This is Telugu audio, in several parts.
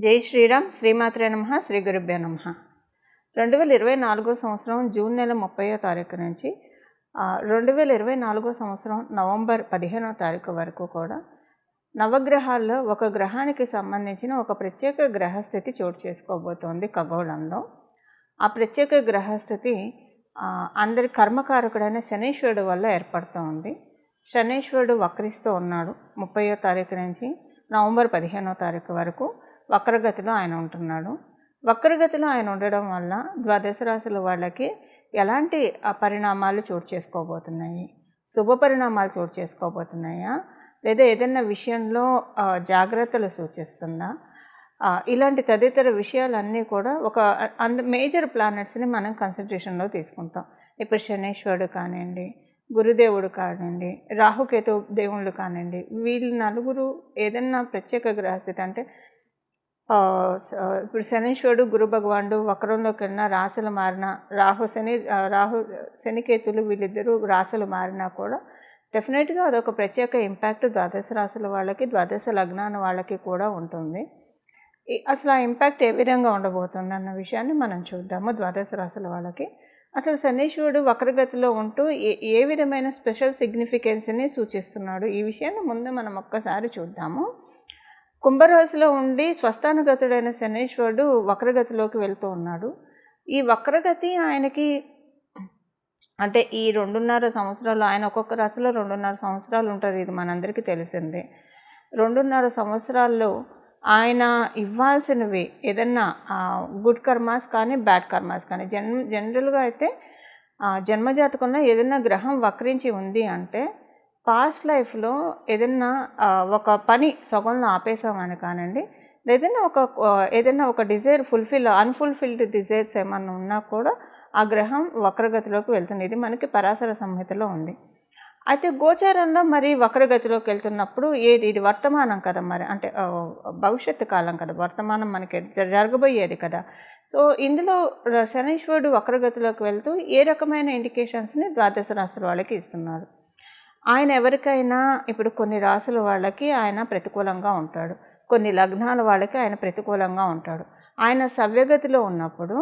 జై శ్రీరామ్. శ్రీమాత్రే నమః. శ్రీ గురుభ్యో నమః. 2024 సంవత్సరం జూన్ నెల 30వ తారీఖు నుంచి 2024 సంవత్సరం నవంబర్ 15వ తారీఖు వరకు కూడా నవగ్రహాల్లో ఒక గ్రహానికి సంబంధించిన ఒక ప్రత్యేక గ్రహస్థితి చోటు చేసుకోబోతోంది ఖగోళంలో. ఆ ప్రత్యేక గ్రహస్థితి అందరి కర్మకారకుడైన శనీశ్వరుడు వల్ల ఏర్పడుతూ ఉంది. శనీశ్వరుడు వక్రిస్తూ ఉన్నాడు. 30వ తారీఖు నుంచి నవంబర్ 15వ తారీఖు వరకు వక్రగతిలో ఆయన ఉంటున్నాడు. వక్రగతిలో ఆయన ఉండడం వల్ల ద్వాదశ రాశుల వాళ్ళకి ఎలాంటి పరిణామాలు చోటు చేసుకోబోతున్నాయి? శుభ పరిణామాలు చోటు చేసుకోబోతున్నాయా, లేదా ఏదైనా విషయంలో జాగ్రత్తలు సూచిస్తుందా? ఇలాంటి తదితర విషయాలన్నీ కూడా ఒక మేజర్ ప్లానెట్స్ని మనం కన్సిడరేషన్లో తీసుకుంటాం. ఇప్పుడు శనీశ్వరుడు కానివ్వండి, గురుదేవుడు కానివ్వండి, రాహుకేతు దేవుళ్ళు కానివ్వండి, వీళ్ళు నలుగురు ఏదన్నా ప్రత్యేక గ్రహస్థితి అంటే ఇప్పుడు శనీశ్వరుడు గురు భగవానుడు వక్రంలోకి వెళ్ళిన రాశులు మారిన రాహు శనికేతులు వీళ్ళిద్దరూ రాశులు మారినా కూడా డెఫినెట్గా అదొక ప్రత్యేక ఇంపాక్ట్ ద్వాదశ రాశుల వాళ్ళకి, ద్వాదశ లగ్నాల వాళ్ళకి కూడా ఉంటుంది. అసలు ఆ ఇంపాక్ట్ ఏ విధంగా ఉండబోతుంది అన్న విషయాన్ని మనం చూద్దాము. ద్వాదశ రాశుల వాళ్ళకి అసలు శనీశ్వరుడు వక్రగతిలో ఉంటూ ఏ విధమైన స్పెషల్ సిగ్నిఫికెన్స్ని సూచిస్తున్నాడు, ఈ విషయాన్ని ముందు మనం ఒక్కసారి చూద్దాము. కుంభరాశిలో ఉండి స్వస్థానగతుడైన శనీశ్వరుడు వక్రగతిలోకి వెళ్తూ ఉన్నాడు. ఈ వక్రగతి ఆయనకి అంటే ఈ 2.5 సంవత్సరాలు, ఆయన ఒక్కొక్క రాశిలో 2.5 సంవత్సరాలు ఉంటారు, ఇది మనందరికీ తెలిసిందే. 2.5 సంవత్సరాల్లో ఆయన ఇవ్వాల్సినవి ఏదన్నా గుడ్ కర్మాస్ కానీ బ్యాడ్ కర్మాస్ కానీ జనరల్గా అయితే జన్మజాతకంలో ఏదైనా గ్రహం వక్రించి ఉంది అంటే పాస్ట్ లైఫ్లో ఏదైనా ఒక పని సగంలో ఆపేసామని కానివ్వండి, ఏదైనా ఒక డిజైర్ అన్ఫుల్ఫిల్డ్ డిజైర్స్ ఏమన్నా ఉన్నా కూడా ఆ గ్రహం వక్రగతిలోకి వెళ్తుంది. ఇది మనకి పరాశర సంహితలో ఉంది. అయితే గోచారంలో మరి వక్రగతిలోకి వెళ్తున్నప్పుడు ఇది వర్తమానం కదా, మరి అంటే భవిష్యత్తు కాలం కదా, వర్తమానం మనకి జరగబోయేది కదా. సో ఇందులో శనీశ్వరుడు వక్రగతిలోకి వెళ్తూ ఏ రకమైన ఇండికేషన్స్ని ద్వాదశ రాశుల వాళ్ళకి ఇస్తున్నారు? ఆయన ఎవరికైనా ఇప్పుడు కొన్ని రాశుల వాళ్ళకి ఆయన ప్రతికూలంగా ఉంటాడు, కొన్ని లగ్నాల వాళ్ళకి ఆయన ప్రతికూలంగా ఉంటాడు. ఆయన సవ్యగతిలో ఉన్నప్పుడు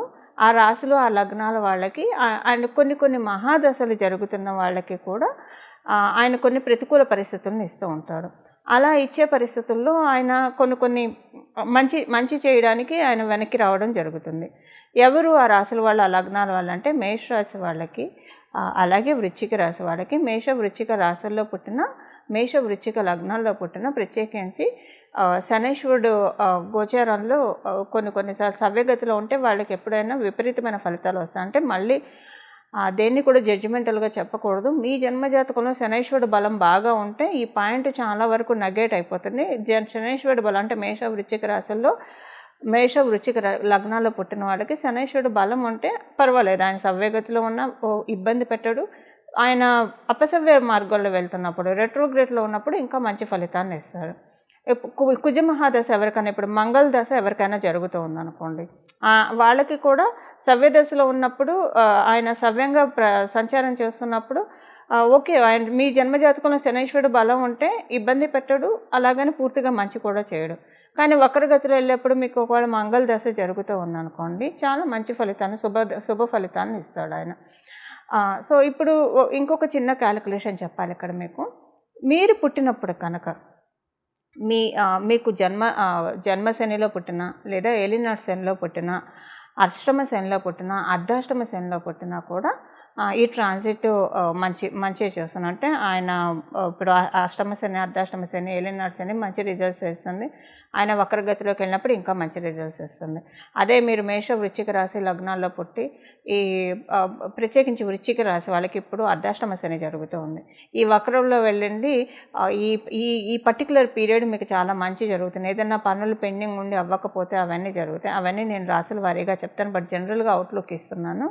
ఆ రాశులు ఆ లగ్నాల వాళ్ళకి ఆయన కొన్ని మహాదశలు జరుగుతున్న వాళ్ళకి కూడా ఆయన కొన్ని ప్రతికూల పరిస్థితులను ఇస్తూ ఉంటాడు. అలా ఇచ్చే పరిస్థితుల్లో ఆయన కొన్ని మంచి చేయడానికి ఆయన వెనక్కి రావడం జరుగుతుంది. ఎవరు ఆ రాశుల వాళ్ళు, ఆ లగ్నాల వాళ్ళు అంటే మేషరాశి వాళ్ళకి, అలాగే వృశ్చిక రాశి వాళ్ళకి. వృశ్చిక రాశుల్లో పుట్టిన, వృశ్చిక లగ్నాల్లో పుట్టిన, ప్రత్యేకించి శనీశ్వరుడు గోచారంలో కొన్నిసార్లు సవ్యగతిలో ఉంటే వాళ్ళకి ఎప్పుడైనా విపరీతమైన ఫలితాలు వస్తాయి. అంటే మళ్ళీ దేన్ని కూడా జడ్జిమెంటల్గా చెప్పకూడదు. మీ జన్మజాతకంలో శనీశ్వరుడు బలం బాగా ఉంటే ఈ పాయింట్ చాలా వరకు నెగేట్ అయిపోతుంది. శనీశ్వరుడు బలం అంటే వృశ్చిక రాశుల్లో వృశ్చిక లగ్నాల్లో పుట్టిన వాళ్ళకి శనీశ్వరుడు బలం ఉంటే పర్వాలేదు, ఆయన సవ్యగతిలో ఉన్న ఇబ్బంది పెట్టడు. ఆయన అపసవ్య మార్గంలో వెళ్తున్నప్పుడు, రెట్రోగ్రేడ్లో ఉన్నప్పుడు ఇంకా మంచి ఫలితాన్ని ఇస్తారు. కుజమహాదశ ఎవరికైనా, ఇప్పుడు మంగళ దశ ఎవరికైనా జరుగుతూ ఉందనుకోండి, వాళ్ళకి కూడా సవ్యదశలో ఉన్నప్పుడు ఆయన సవ్యంగా సంచారం చేస్తున్నప్పుడు ఓకే, ఆయన మీ జన్మజాతకంలో శనీశ్వరుడు బలం ఉంటే ఇబ్బంది పెట్టడు, అలాగని పూర్తిగా మంచి కూడా చేయడు. కానీ వక్రగతిలో వెళ్ళేప్పుడు మీకు ఒకవేళ మంగళ దశ జరుగుతూ ఉందనుకోండి, చాలా మంచి ఫలితాన్ని, శుభ ఫలితాన్ని ఇస్తాడు ఆయన. సో ఇప్పుడు ఇంకొక చిన్న క్యాలిక్యులేషన్ చెప్పాలి ఇక్కడ మీకు. మీరు పుట్టినప్పుడు కనుక మీకు జన్మ శనిలో పుట్టిన, లేదా ఏలినాటి శనిలో పుట్టిన, అష్టమ శనిలో పుట్టిన, అర్ధాష్టమ శనిలో పుట్టినా కూడా ఈ ట్రాన్సిట్ మంచిగా చేస్తున్నాం. అంటే ఆయన ఇప్పుడు అష్టమ శని, అర్ధాష్టమ శని, ఏలినాటి శని మంచి రిజల్ట్స్ ఇస్తుంది. ఆయన వక్రగతిలోకి వెళ్ళినప్పుడు ఇంకా మంచి రిజల్ట్స్ ఇస్తుంది. అదే మీరు వృశ్చిక రాశి లగ్నాల్లో పుట్టి ప్రత్యేకించి వృశ్చిక రాశి వాళ్ళకి ఇప్పుడు అర్ధాష్టమ శని జరుగుతూ ఉంది. ఈ వక్రంలో వెళ్ళండి, ఈ పర్టికులర్ పీరియడ్ మీకు చాలా మంచి జరుగుతుంది. ఏదైనా పనులు పెండింగ్ ఉండి అవ్వకపోతే అవన్నీ జరుగుతాయి. అవన్నీ నేను రాశుల వారీగా చెప్తాను, బట్ జనరల్గా అవుట్లుక్ ఇస్తున్నాను.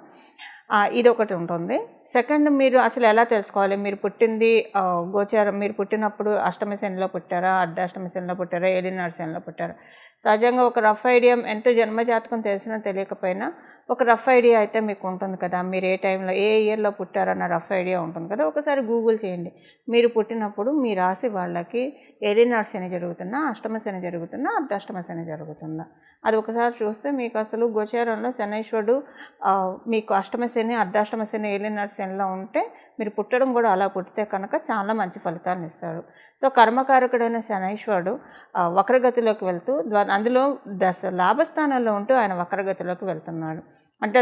ఇదొకటి ఉంటుంది. సెకండ్, మీరు అసలు ఎలా తెలుసుకోవాలి మీరు పుట్టింది గోచారం, మీరు పుట్టినప్పుడు అష్టమ శనిలో పుట్టారా, అర్ధాష్టమ శనిలో పుట్టారా, ఏలినాటి శనిలో పుట్టారా? సహజంగా ఒక రఫ్ ఐడియా, ఎంత జన్మజాతకం తెలిసినా తెలియకపోయినా ఒక రఫ్ ఐడియా అయితే మీకు ఉంటుంది కదా. మీరు ఏ టైంలో ఏ ఇయర్లో పుట్టారన్న రఫ్ ఐడియా ఉంటుంది కదా. ఒకసారి గూగుల్ చేయండి. మీరు పుట్టినప్పుడు మీ రాశి వాళ్ళకి ఏలినాటి శని జరుగుతున్నా, అష్టమ శని జరుగుతున్నా, అర్ధాష్టమ శని జరుగుతుందా, అది ఒకసారి చూస్తే మీకు అసలు గోచారంలో శనైశ్వరుడు మీకు అష్టమ శని, అర్ధాష్టమ శని, ఏలినాటి శనిలో ఉంటే మీరు పుట్టడం కూడా అలా పుట్టితే కనుక చాలా మంచి ఫలితాలను ఇస్తాడు. సో కర్మకారకుడైన శనైశ్వరుడు వక్రగతిలోకి వెళ్తూ అందులో లాభస్థానంలో ఉంటూ ఆయన వక్రగతిలోకి వెళ్తున్నాడు. అంటే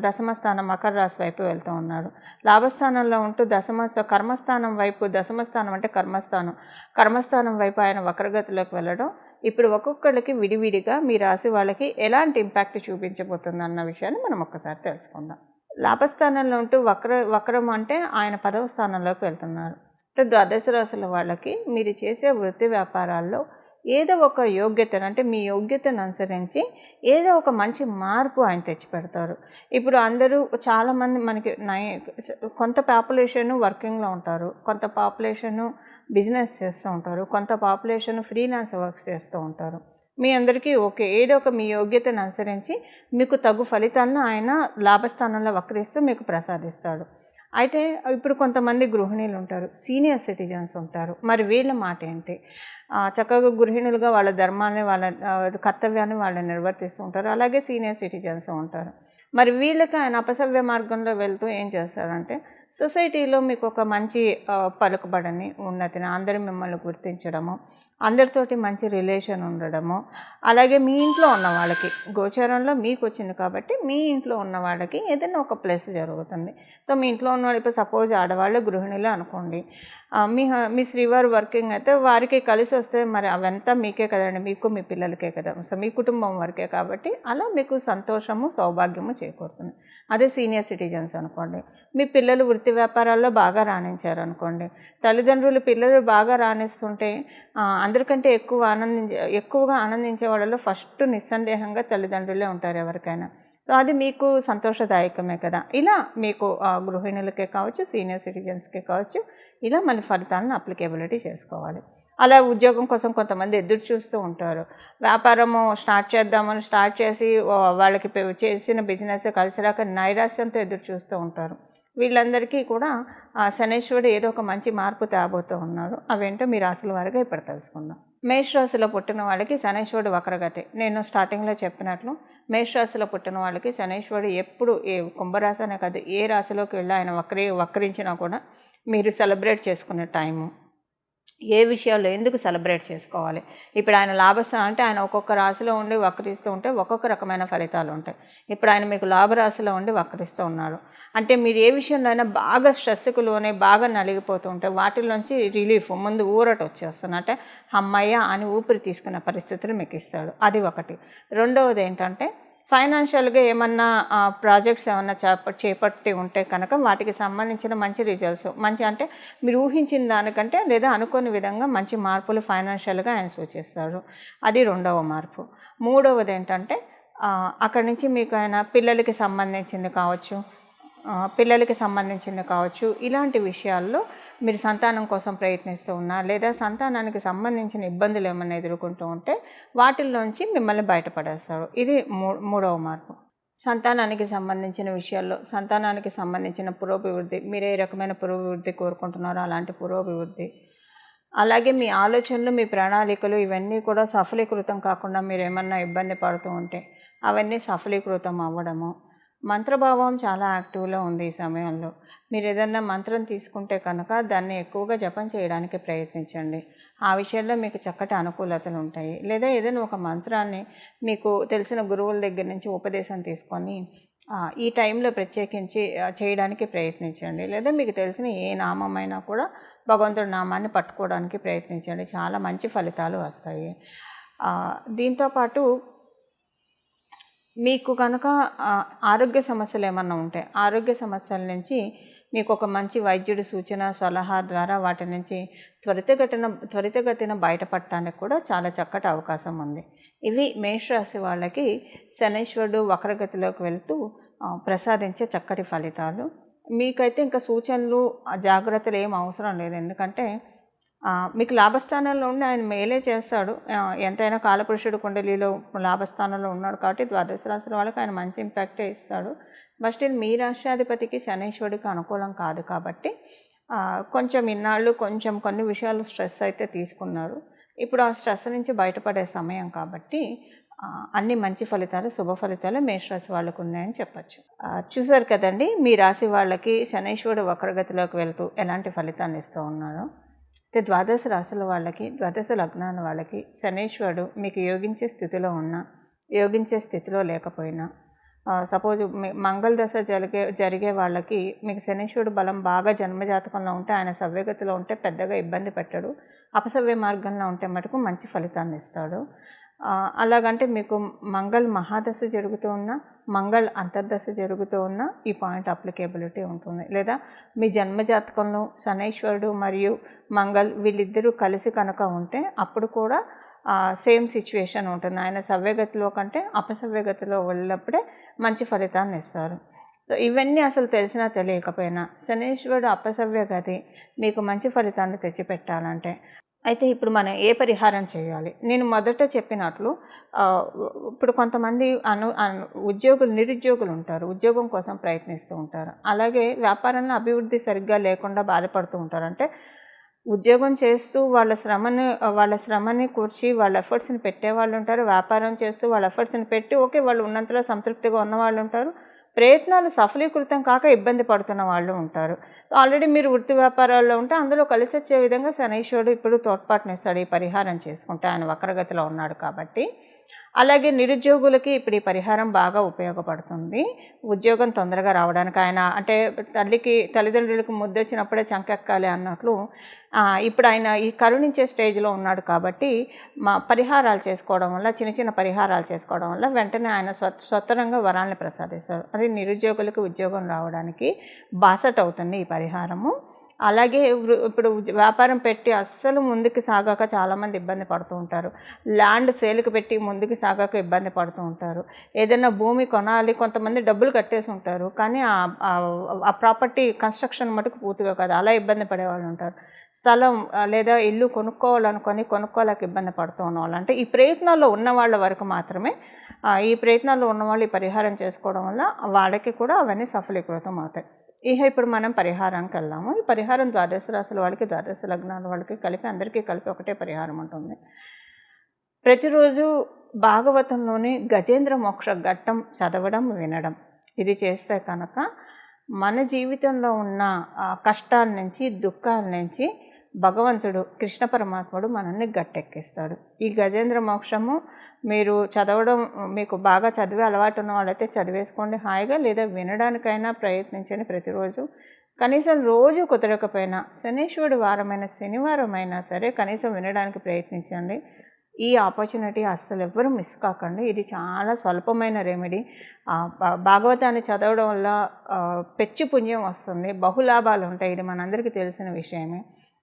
దశమ స్థానం మకర రాశి వైపు వెళ్తూ ఉన్నాడు. లాభస్థానంలో ఉంటూ కర్మస్థానం వైపు, దశమ స్థానం అంటే కర్మస్థానం వైపు ఆయన వక్రగతిలోకి వెళ్ళడం ఇప్పుడు ఒక్కొక్కళ్ళకి విడివిడిగా మీ రాశి వాళ్ళకి ఎలాంటి ఇంపాక్ట్ చూపించబోతుంది అన్న విషయాన్ని మనం ఒక్కసారి తెలుసుకుందాం. లాభస్థానంలో ఉంటూ వక్రం అంటే ఆయన 10వ స్థానంలోకి వెళ్తున్నారు. అంటే ద్వాదశ రాశుల వాళ్ళకి మీరు చేసే వృత్తి వ్యాపారాల్లో ఏదో ఒక యోగ్యతను, అంటే మీ యోగ్యతను అనుసరించి ఏదో ఒక మంచి మార్పు ఆయన తెచ్చిపెడతారు. ఇప్పుడు అందరూ చాలామంది మనకి కొంత పాపులేషను వర్కింగ్లో ఉంటారు, కొంత పాపులేషను బిజినెస్ చేస్తూ ఉంటారు, కొంత పాపులేషన్ ఫ్రీలాన్స్ వర్క్స్ చేస్తూ ఉంటారు. మీ అందరికీ ఓకే, ఏదో ఒక మీ యోగ్యతను అనుసరించి మీకు తగు ఫలితాలను ఆయన లాభస్థానంలో వక్రిస్తూ మీకు ప్రసాదిస్తాడు. అయితే ఇప్పుడు కొంతమంది గృహిణీలు ఉంటారు, సీనియర్ సిటిజన్స్ ఉంటారు. మరి వీళ్ళ మాట ఏంటి? చక్కగా గృహిణులుగా వాళ్ళ ధర్మాన్ని, వాళ్ళ కర్తవ్యాన్ని వాళ్ళు నిర్వర్తిస్తూ ఉంటారు. అలాగే సీనియర్ సిటిజన్స్ ఉంటారు. మరి వీళ్ళకి ఆయన అపసవ్య మార్గంలో వెళ్తూ ఏం చేస్తారంటే, సొసైటీలో మీకు ఒక మంచి పలుకుబడిని, ఉన్నతిని, అందరూ మిమ్మల్ని గుర్తించడము, అందరితోటి మంచి రిలేషన్ ఉండడము, అలాగే మీ ఇంట్లో ఉన్న వాళ్ళకి, గోచారంలో మీకు వచ్చింది కాబట్టి మీ ఇంట్లో ఉన్న వాళ్ళకి ఏదైనా ఒక ప్లస్ జరుగుతుంది. సో మీ ఇంట్లో ఉన్న వాళ్ళు, ఇప్పుడు సపోజ్ ఆడవాళ్ళు గృహిణులు అనుకోండి, మీ శ్రీవారు వర్కింగ్ అయితే వారికి కలిసి వస్తే మరి అవంతా మీకే కదండి, మీకు మీ పిల్లలకే కదా, సో మీ కుటుంబం వరకే కాబట్టి అలా మీకు సంతోషము, సౌభాగ్యము చేకూరుతుంది. అదే సీనియర్ సిటిజన్స్ అనుకోండి, మీ పిల్లలు వృత్తి వ్యాపారాల్లో బాగా రాణించారు అనుకోండి, తల్లిదండ్రులు పిల్లలు బాగా రాణిస్తుంటే అందరికంటే ఎక్కువగా ఆనందించే వాళ్ళలో ఫస్ట్ నిస్సందేహంగా తల్లిదండ్రులే ఉంటారు ఎవరికైనా. సో అది మీకు సంతోషదాయకమే కదా. ఇలా మీకు గృహిణులకే కావచ్చు, సీనియర్ సిటిజన్స్కే కావచ్చు, ఇలా మన ఫలితాలను అప్లికేబిలిటీ చేసుకోవాలి. అలా ఉద్యోగం కోసం కొంతమంది ఎదురు చూస్తూ ఉంటారు. వ్యాపారము స్టార్ట్ చేసి వాళ్ళకి చేసిన బిజినెస్ కలిసి రాక నైరాశ్యంతో ఎదురు చూస్తూ ఉంటారు. వీళ్ళందరికీ కూడా శనైశ్వరుడు ఏదో ఒక మంచి మార్పు తేబోతూ ఉన్నాడు. అవేంటో మీ రాశుల వారిగా ఇప్పుడు తెలుసుకుందాం. మేషరాశిలో పుట్టిన వాళ్ళకి శనైశ్వరుడు వక్రగతి. నేను స్టార్టింగ్లో చెప్పినట్లు మేషరాశిలో పుట్టిన వాళ్ళకి శనైశ్వరుడు ఎప్పుడు కుంభరాశి అనే కాదు, ఏ రాశిలోకి వెళ్ళి ఆయన వక్రించినా కూడా మీరు సెలబ్రేట్ చేసుకునే టైము. ఏ విషయాల్లో ఎందుకు సెలబ్రేట్ చేసుకోవాలి? ఇప్పుడు ఆయన లాభస్థానం అంటే ఆయన ఒక్కొక్క రాశిలో ఉండి వక్రిస్తూ ఉంటే ఒక్కొక్క రకమైన ఫలితాలు ఉంటాయి. ఇప్పుడు ఆయన మీకు లాభరాశిలో ఉండి వక్రిస్తూ ఉన్నాడు అంటే మీరు ఏ విషయంలో అయినా బాగా స్ట్రెస్కు లోనే బాగా నలిగిపోతూ ఉంటే వాటిల్లోంచి రిలీఫ్, ముందు ఊరట వచ్చేస్తుంది. అంటే అమ్మయ్య అని ఊపిరి తీసుకునే పరిస్థితులు మీకు ఇస్తాడు. అది ఒకటి. రెండవది ఏంటంటే ఫైనాన్షియల్గా ఏమన్నా ప్రాజెక్ట్స్ ఏమన్నా చేపట్టి ఉంటే కనుక వాటికి సంబంధించిన మంచి రిజల్ట్స్, అంటే మీరు ఊహించిన దానికంటే లేదా అనుకోని విధంగా మంచి మార్పులు ఫైనాన్షియల్గా ఆయన సూచిస్తాడు. అది రెండవ మార్పు. మూడవది ఏంటంటే అక్కడి నుంచి మీకు ఆయన పిల్లలకి సంబంధించింది కావచ్చు, ఇలాంటి విషయాల్లో మీరు సంతానం కోసం ప్రయత్నిస్తూ ఉన్నా లేదా సంతానానికి సంబంధించిన ఇబ్బందులు ఏమైనా ఎదుర్కొంటూ ఉంటే వాటిల్లోంచి మిమ్మల్ని బయటపడేస్తాడు. ఇది మూడవ మార్పు. సంతానానికి సంబంధించిన విషయాల్లో, సంతానానికి సంబంధించిన పురోభివృద్ధి, మీరు ఏ రకమైన పురోభివృద్ధి కోరుకుంటున్నారో అలాంటి పురోభివృద్ధి, అలాగే మీ ఆలోచనలు, మీ ప్రణాళికలు ఇవన్నీ కూడా సఫలీకృతం కాకుండా మీరు ఏమన్నా ఇబ్బంది పడుతూ ఉంటే అవన్నీ సఫలీకృతం అవ్వడము. మంత్రభావం చాలా యాక్టివ్లో ఉంది ఈ సమయంలో. మీరు ఏదన్నా మంత్రం తీసుకుంటే కనుక దాన్ని ఎక్కువగా జపం చేయడానికి ప్రయత్నించండి. ఆ విషయంలో మీకు చక్కటి అనుకూలతలు ఉంటాయి. లేదా ఏదైనా ఒక మంత్రాన్ని మీకు తెలిసిన గురువుల దగ్గర నుంచి ఉపదేశం తీసుకొని ఈ టైంలో ప్రత్యేకించి చేయడానికి ప్రయత్నించండి. లేదా మీకు తెలిసిన ఏ నామమైనా కూడా భగవంతుడి నామాన్ని పట్టుకోవడానికి ప్రయత్నించండి. చాలా మంచి ఫలితాలు వస్తాయి. దీంతోపాటు మీకు కనుక ఆరోగ్య సమస్యలు ఏమన్నా ఉంటే ఆరోగ్య సమస్యల నుంచి మీకు ఒక మంచి వైద్యుడి సూచన, సలహా ద్వారా వాటి నుంచి త్వరితగతిన బయటపడటానికి కూడా చాలా చక్కటి అవకాశం ఉంది. ఇవి మేషరాశి వాళ్ళకి శనైశ్వరుడు వక్రగతిలోకి వెళ్తూ ప్రసాదించే చక్కటి ఫలితాలు. మీకైతే ఇంకా సూచనలు, జాగ్రత్తలు ఏం అవసరం లేదు. ఎందుకంటే మీకు లాభస్థానంలో ఉండి ఆయన మేలే చేస్తాడు. ఎంతైనా కాలపురుషుడు కుండలిలో లాభస్థానంలో ఉన్నాడు కాబట్టి ద్వాదశ రాశుల వాళ్ళకి ఆయన మంచి ఇంపాక్టే ఇస్తాడు. బట్ స్టిల్ మీ రాష్ట్రాధిపతికి శనీశ్వరుడికి అనుకూలం కాదు కాబట్టి కొంచెం ఇన్నాళ్ళు కొన్ని విషయాలు స్ట్రెస్ అయితే తీసుకున్నారు. ఇప్పుడు ఆ స్ట్రెస్ నుంచి బయటపడే సమయం కాబట్టి అన్ని మంచి ఫలితాలు, శుభ ఫలితాలు మేషరాశి వాళ్ళకు ఉన్నాయని చెప్పచ్చు. చూసారు కదండి, మీ రాశి వాళ్ళకి శనీశ్వరుడు వక్రగతిలోకి వెళ్తూ ఎలాంటి ఫలితాన్ని ఇస్తూ ఉన్నారో. అయితే ద్వాదశ రాశుల వాళ్ళకి, ద్వాదశ లగ్నాల వాళ్ళకి శనీశ్వరుడు మీకు యోగించే స్థితిలో ఉన్నా, యోగించే స్థితిలో లేకపోయినా, సపోజ్ మంగళ దశ జరిగే వాళ్ళకి మీకు శనీశ్వరుడు బలం బాగా జన్మజాతకంలో ఉంటే, ఆయన సవ్యగతిలో ఉంటే పెద్దగా ఇబ్బంది పెట్టడు. అపసవ్య మార్గంలో ఉంటే మటుకు మంచి ఫలితాన్ని ఇస్తాడు. అలాగంటే మీకు మంగళ మహాదశ జరుగుతూ ఉన్నా, మంగళ అంతర్దశ జరుగుతూ ఉన్నా ఈ పాయింట్ అప్లికేబిలిటీ ఉంటుంది. లేదా మీ జన్మజాతకంలో శనీశ్వరుడు మరియు మంగళ వీళ్ళిద్దరూ కలిసి కనుక ఉంటే అప్పుడు కూడా సేమ్ సిచ్యువేషన్ ఉంటుంది. ఆయన సవ్యగతిలో కంటే అపసవ్యగతిలో వెళ్ళినప్పుడే మంచి ఫలితాన్ని ఇస్తారు. సో ఇవన్నీ అసలు తెలిసినా తెలియకపోయినా శనీశ్వరుడు అపసవ్య గతి మీకు మంచి ఫలితాన్ని తెచ్చిపెట్టాలంటే అయితే ఇప్పుడు మనం ఏ పరిహారం చేయాలి? నేను మొదట చెప్పినట్లు ఇప్పుడు కొంతమంది నిరుద్యోగులు ఉంటారు, ఉద్యోగం కోసం ప్రయత్నిస్తూ ఉంటారు. అలాగే వ్యాపారంలో అభివృద్ధి సరిగ్గా లేకుండా బాధపడుతూ ఉంటారు. అంటే ఉద్యోగం చేస్తూ వాళ్ళ శ్రమని కూర్చి వాళ్ళ ఎఫర్ట్స్ని పెట్టేవాళ్ళు ఉంటారు. వ్యాపారం చేస్తూ వాళ్ళ ఎఫర్ట్స్ని పెట్టి వాళ్ళు ఉన్నంతలో సంతృప్తిగా ఉన్నవాళ్ళు ఉంటారు. ప్రయత్నాలు సఫలీకృతం కాక ఇబ్బంది పడుతున్న వాళ్ళు ఉంటారు. ఆల్రెడీ మీరు వృత్తి వ్యాపారాల్లో ఉంటే అందులో కలిసి వచ్చే విధంగా శనీశ్వరుడు ఇప్పుడు తోడ్పాటునిస్తాడు ఈ పరిహారం చేసుకుంటే, ఆయన వక్రగతిలో ఉన్నాడు కాబట్టి. అలాగే నిరుద్యోగులకి ఇప్పుడు ఈ పరిహారం బాగా ఉపయోగపడుతుంది ఉద్యోగం తొందరగా రావడానికి. ఆయన అంటే తల్లిదండ్రులకు ముద్దొచ్చినప్పుడే చంకెక్కాలి అన్నట్లు ఇప్పుడు ఆయన ఈ కరుణించే స్టేజ్లో ఉన్నాడు కాబట్టి పరిహారాలు చేసుకోవడం వల్ల, చిన్న పరిహారాలు చేసుకోవడం వల్ల వెంటనే ఆయన స్వతరంగా వరాలను ప్రసాదిస్తారు. అది నిరుద్యోగులకు ఉద్యోగం రావడానికి బాసట అవుతుంది ఈ పరిహారము. అలాగే ఇప్పుడు వ్యాపారం పెట్టి అస్సలు ముందుకు సాగాక చాలామంది ఇబ్బంది పడుతూ ఉంటారు. ల్యాండ్ సేల్కి పెట్టి ముందుకు సాగాక ఇబ్బంది పడుతూ ఉంటారు. ఏదైనా భూమి కొనాలి, కొంతమంది డబ్బులు కట్టేసి ఉంటారు కానీ ఆ ప్రాపర్టీ కన్స్ట్రక్షన్ మటుకు పూర్తిగా కాదు, అలా ఇబ్బంది పడేవాళ్ళు ఉంటారు. స్థలం లేదా ఇల్లు కొనుక్కోలేక ఇబ్బంది పడుతూ ఉన్నవాళ్ళు, అంటే ఈ ప్రయత్నాల్లో ఉన్న వాళ్ళ వరకు మాత్రమే ఈ ప్రయత్నాల్లో ఉన్నవాళ్ళు ఈ పరిహారం చేసుకోవడం వల్ల వాళ్ళకి కూడా అవన్నీ సఫలీకృతం అవుతాయి. ఇప్పుడు మనం పరిహారానికి వెళ్దాము. ఈ పరిహారం ద్వాదశ రాశుల వాళ్ళకి, ద్వాదశ లగ్నాల వాళ్ళకి కలిపి అందరికీ కలిపి ఒకటే పరిహారం ఉంటుంది. ప్రతిరోజు భాగవతంలోని గజేంద్ర మోక్ష ఘట్టం చదవడం, వినడం ఇది చేస్తే కనుక మన జీవితంలో ఉన్న కష్టాల నుంచి, దుఃఖాల నుంచి భగవంతుడు, కృష్ణ పరమాత్ముడు మనల్ని గట్టెక్కిస్తాడు. ఈ గజేంద్ర మోక్షము మీరు చదవడం, మీకు బాగా చదివే అలవాటు ఉన్న వాళ్ళైతే చదివేసుకోండి హాయిగా, లేదా వినడానికైనా ప్రయత్నించండి ప్రతిరోజు. కనీసం రోజు కుదరకపోయినా శనీశ్వరుడు వారమైన శనివారం అయినా సరే కనీసం వినడానికి ప్రయత్నించండి. ఈ ఆపర్చునిటీ అస్సలు ఎవ్వరూ మిస్ కాకండి. ఇది చాలా స్వల్పమైన రెమెడీ. భాగవతాన్ని చదవడం వల్ల పెచ్చు పుణ్యం వస్తుంది, బహులాభాలు ఉంటాయి, ఇది మనందరికీ తెలిసిన విషయమే.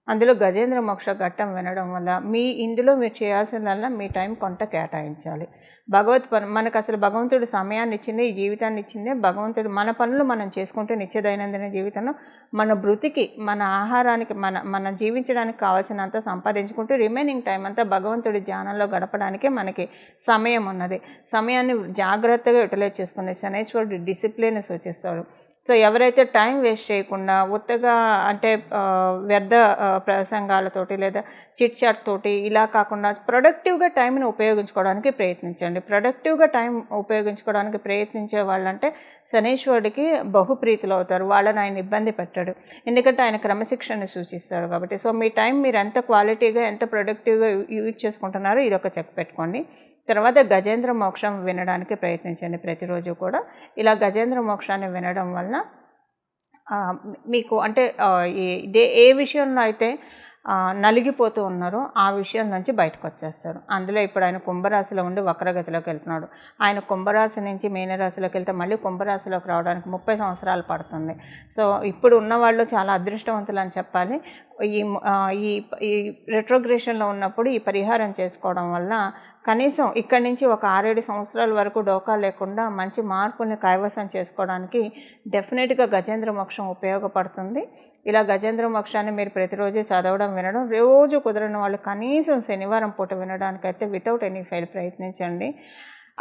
అందులో గజేంద్ర మోక్ష ఘట్టం వినడం వల్ల ఇందులో మీరు చేయాల్సిందల్లా మీ టైం కొంత కేటాయించాలి. మనకు అసలు భగవంతుడు సమయాన్ని ఇచ్చింది, ఈ జీవితాన్ని ఇచ్చిందే భగవంతుడు. మన పనులు మనం చేసుకుంటే నిత్య దైనందిన జీవితంలో మన బ్రతికి, మన ఆహారానికి, మన జీవించడానికి కావాల్సినంత సంపాదించుకుంటూ రిమైనింగ్ టైం అంతా భగవంతుడి ధ్యానంలో గడపడానికే మనకి సమయం ఉన్నది. సమయాన్ని జాగ్రత్తగా యూటిలైజ్ చేసుకునే శనీశ్వరుడు డిసిప్లిన్ సూచిస్తాడు. సో ఎవరైతే టైం వేస్ట్ చేయకుండా ఉత్తగా అంటే వ్యర్థ ప్రసంగాలతోటి లేదా చిట్ చాట్ తోటి ఇలా కాకుండా ప్రొడక్టివ్గా టైంని ఉపయోగించుకోవడానికి ప్రయత్నించండి. ప్రొడక్టివ్గా టైం ఉపయోగించుకోవడానికి ప్రయత్నించే వాళ్ళంటే శనీశ్వరుడికి బహుప్రీతులు అవుతారు. వాళ్ళని ఆయన ఇబ్బంది పెట్టాడు, ఎందుకంటే ఆయన క్రమశిక్షణని సూచిస్తాడు కాబట్టి. సో మీ టైం మీరు ఎంత క్వాలిటీగా, ఎంత ప్రొడక్టివ్గా యూజ్ చేసుకుంటున్నారో ఇది ఒక చెక్ పెట్టుకోండి. తర్వాత గజేంద్ర మోక్షం వినడానికి ప్రయత్నించండి ప్రతిరోజు కూడా. ఇలా గజేంద్ర మోక్షాన్ని వినడం వలన మీకు అంటే ఏ విషయంలో అయితే నలిగిపోతూ ఉన్నారో ఆ విషయం నుంచి బయటకు వచ్చేస్తారు. అందులో ఇప్పుడు ఆయన కుంభరాశిలో ఉండి వక్రగతిలోకి వెళ్తున్నాడు. ఆయన కుంభరాశి నుంచి మీనరాశిలోకి వెళ్తే మళ్ళీ కుంభరాశిలోకి రావడానికి 30 సంవత్సరాలు పడుతుంది. సో ఇప్పుడు ఉన్నవాళ్ళు చాలా అదృష్టవంతులు అని చెప్పాలి. ఈ ఈ రెట్రోగ్రేషన్లో ఉన్నప్పుడు ఈ పరిహారం చేసుకోవడం వల్ల కనీసం ఇక్కడి నుంచి ఒక 6-7 సంవత్సరాల వరకు డోకా లేకుండా మంచి మార్పుల్ని కైవసం చేసుకోవడానికి డెఫినెట్గా గజేంద్ర మోక్షం ఉపయోగపడుతుంది. ఇలా గజేంద్ర మోక్షాన్ని మీరు ప్రతిరోజు చదవడం వినడం, రోజు కుదరని వాళ్ళు కనీసం శనివారం పూట వినడానికైతే వితౌట్ ఎనీ ఫెయిల్ ప్రయత్నించండి.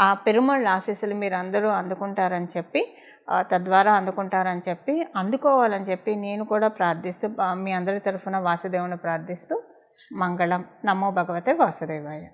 ఆ పెరుమాళ్ళ ఆశీస్సులు మీరు అందరూ అందుకుంటారని చెప్పి తద్వారా అందుకుంటారని చెప్పి అందుకోవాలని చెప్పి నేను కూడా ప్రార్థిస్తూ మీ అందరి తరఫున వాసుదేవుని ప్రార్థిస్తూ మంగళం. నమో భగవతే వాసుదేవాయ.